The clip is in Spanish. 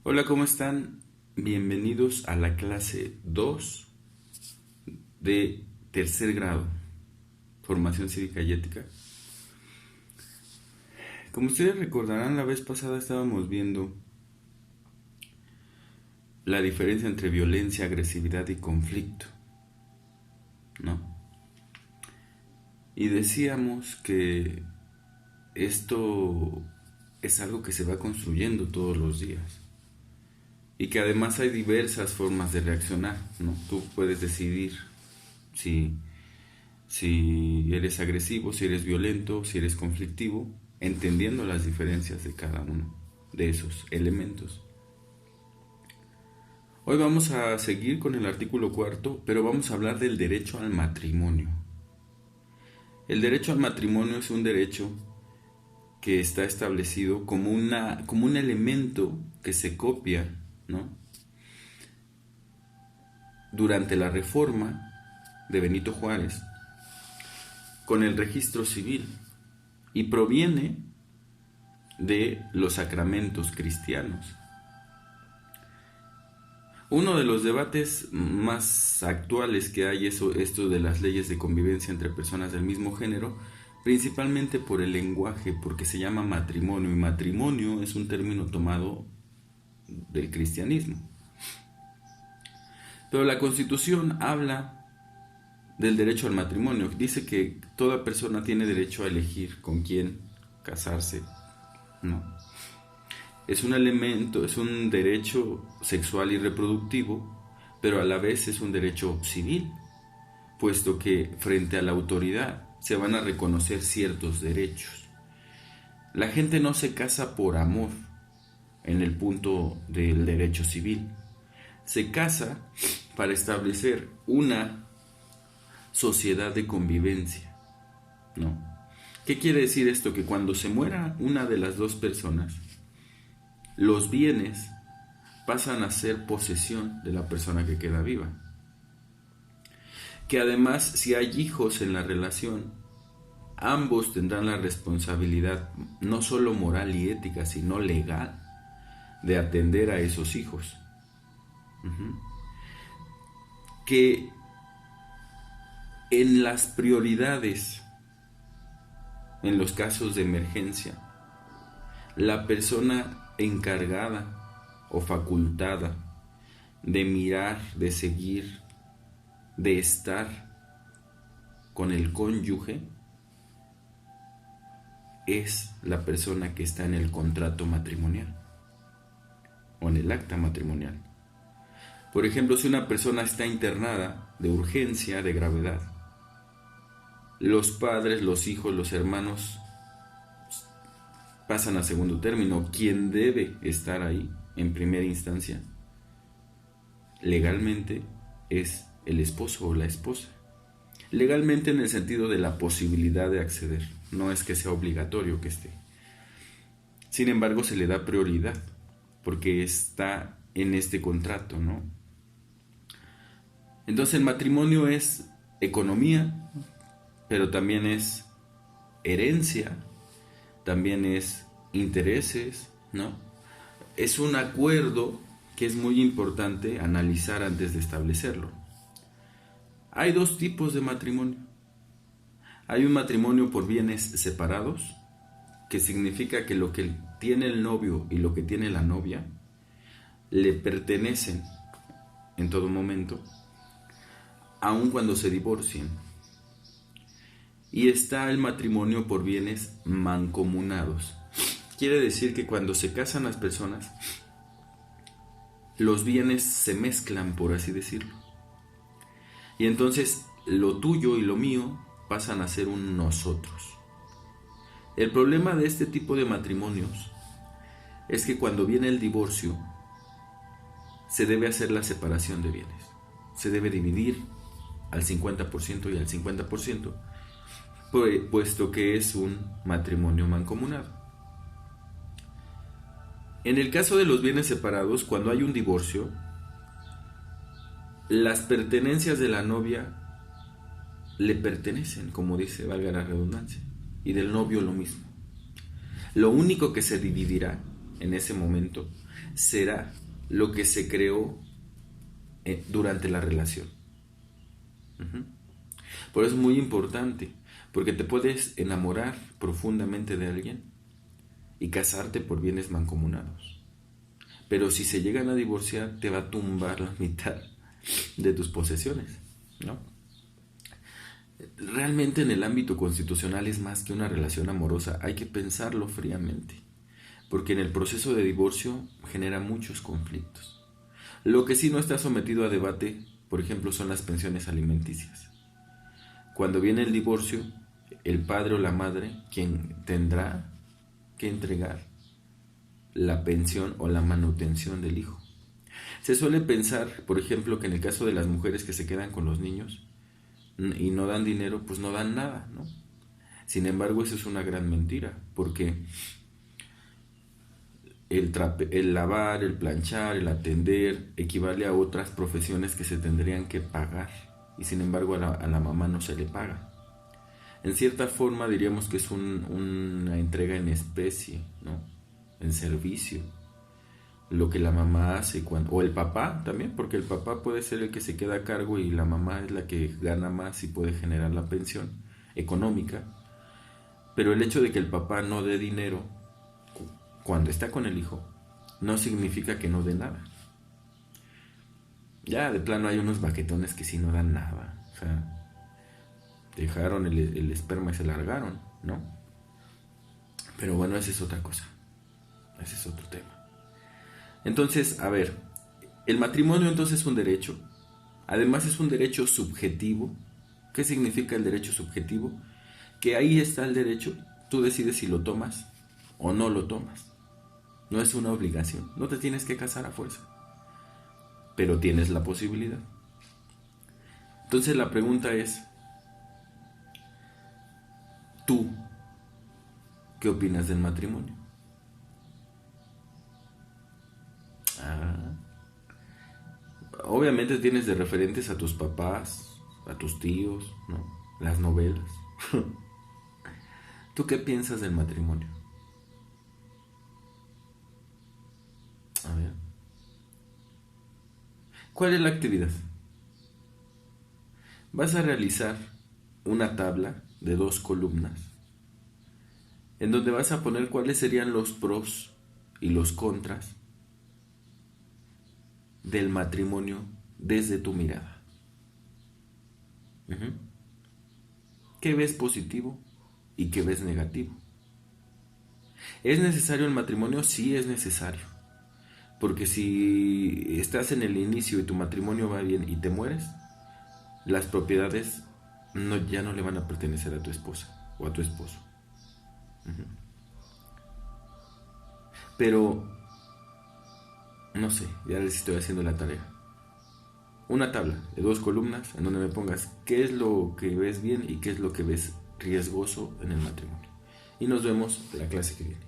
Hola, ¿cómo están? Bienvenidos a la clase 2 de tercer grado, formación cívica y ética. Como ustedes recordarán, la vez pasada estábamos viendo la diferencia entre violencia, agresividad y conflicto, ¿no? Y decíamos que esto es algo que se va construyendo todos los días. Y que además hay diversas formas de reaccionar, ¿no? Tú puedes decidir si, si eres agresivo, si eres violento, si eres conflictivo, entendiendo las diferencias de cada uno de esos elementos. Hoy vamos a seguir con el artículo 4, pero vamos a hablar del derecho al matrimonio. El derecho al matrimonio es un derecho que está establecido como un elemento que se copia, ¿no?, durante la reforma de Benito Juárez con el registro civil y proviene de los sacramentos cristianos. Uno de los debates más actuales que hay es esto de las leyes de convivencia entre personas del mismo género, principalmente por el lenguaje, porque se llama matrimonio, y matrimonio es un término tomado del cristianismo. Pero la Constitución habla del derecho al matrimonio. Dice que toda persona tiene derecho a elegir con quién casarse, ¿no? Es un elemento, es un derecho sexual y reproductivo, pero a la vez es un derecho civil, puesto que frente a la autoridad se van a reconocer ciertos derechos. La gente no se casa por amor en el punto del derecho civil. Se casa para establecer una sociedad de convivencia, ¿no? ¿Qué quiere decir esto? Que cuando se muera una de las dos personas, los bienes pasan a ser posesión de la persona que queda viva. Que además, si hay hijos en la relación, ambos tendrán la responsabilidad, no solo moral y ética, sino legal, de atender a esos hijos. Que en las prioridades, en los casos de emergencia, la persona encargada o facultada de mirar, de seguir, de estar con el cónyuge es la persona que está en el contrato matrimonial o en el acta matrimonial. Por ejemplo, si una persona está internada de urgencia, de gravedad, los padres, los hijos, los hermanos pasan a segundo término. Quien debe estar ahí en primera instancia legalmente es el esposo o la esposa. Legalmente en el sentido de la posibilidad de acceder, no es que sea obligatorio que esté. Sin embargo, se le da prioridad porque está en este contrato, ¿no? Entonces el matrimonio es economía, pero también es herencia, también es intereses, ¿no? Es un acuerdo que es muy importante analizar antes de establecerlo. Hay dos tipos de matrimonio. Hay un matrimonio por bienes separados, que significa que lo que tiene el novio y lo que tiene la novia le pertenecen en todo momento, aun cuando se divorcien. Y está el matrimonio por bienes mancomunados. Quiere decir que cuando se casan las personas, los bienes se mezclan, por así decirlo. Y entonces lo tuyo y lo mío pasan a ser un nosotros. El problema de este tipo de matrimonios es que cuando viene el divorcio, se debe hacer la separación de bienes. Se debe dividir al 50% y al 50%, puesto que es un matrimonio mancomunado. En el caso de los bienes separados, cuando hay un divorcio, las pertenencias de la novia le pertenecen, como dice, valga la redundancia, y del novio lo mismo. Lo único que se dividirá en ese momento será lo que se creó durante la relación. Ujú. Por eso es muy importante, porque te puedes enamorar profundamente de alguien y casarte por bienes mancomunados. Pero si se llegan a divorciar, te va a tumbar la mitad de tus posesiones, ¿no? Realmente en el ámbito constitucional es más que una relación amorosa, hay que pensarlo fríamente, porque en el proceso de divorcio genera muchos conflictos. Lo que sí no está sometido a debate, por ejemplo, son las pensiones alimenticias. Cuando viene el divorcio, el padre o la madre quien tendrá que entregar la pensión o la manutención del hijo. Se suele pensar, por ejemplo, que en el caso de las mujeres que se quedan con los niños y no dan dinero, pues no dan nada, ¿no? Sin embargo, eso es una gran mentira, porque el lavar, el planchar, el atender, equivale a otras profesiones que se tendrían que pagar, y sin embargo a la mamá no se le paga. En cierta forma diríamos que es una entrega en especie, ¿no? En servicio. Lo que la mamá hace cuando, o el papá también, porque el papá puede ser el que se queda a cargo y la mamá es la que gana más y puede generar la pensión económica, pero el hecho de que el papá no dé dinero cuando está con el hijo no significa que no dé nada. Ya de plano hay unos baquetones que sí no dan nada, o sea, dejaron el esperma y se largaron, ¿no? Pero bueno, esa es otra cosa, ese es otro tema. Entonces, a ver, el matrimonio entonces es un derecho, además es un derecho subjetivo. ¿Qué significa el derecho subjetivo? Que ahí está el derecho, tú decides si lo tomas o no lo tomas. No es una obligación, no te tienes que casar a fuerza, pero tienes la posibilidad. Entonces la pregunta es, ¿tú qué opinas del matrimonio? Ah, obviamente tienes de referentes a tus papás, a tus tíos, ¿no? Las novelas. ¿Tú qué piensas del matrimonio? A ver. ¿Cuál es la actividad? Vas a realizar una tabla de 2 columnas en donde vas a poner cuáles serían los pros y los contras del matrimonio desde tu mirada. Ujú. ¿Qué ves positivo y qué ves negativo? ¿Es necesario el matrimonio? Sí es necesario. Porque si estás en el inicio y tu matrimonio va bien y te mueres, las propiedades ya no le van a pertenecer a tu esposa o a tu esposo. Ujú. Pero, no sé, ya les estoy haciendo la tarea. Una tabla de 2 columnas en donde me pongas qué es lo que ves bien y qué es lo que ves riesgoso en el matrimonio. Y nos vemos la clase que viene.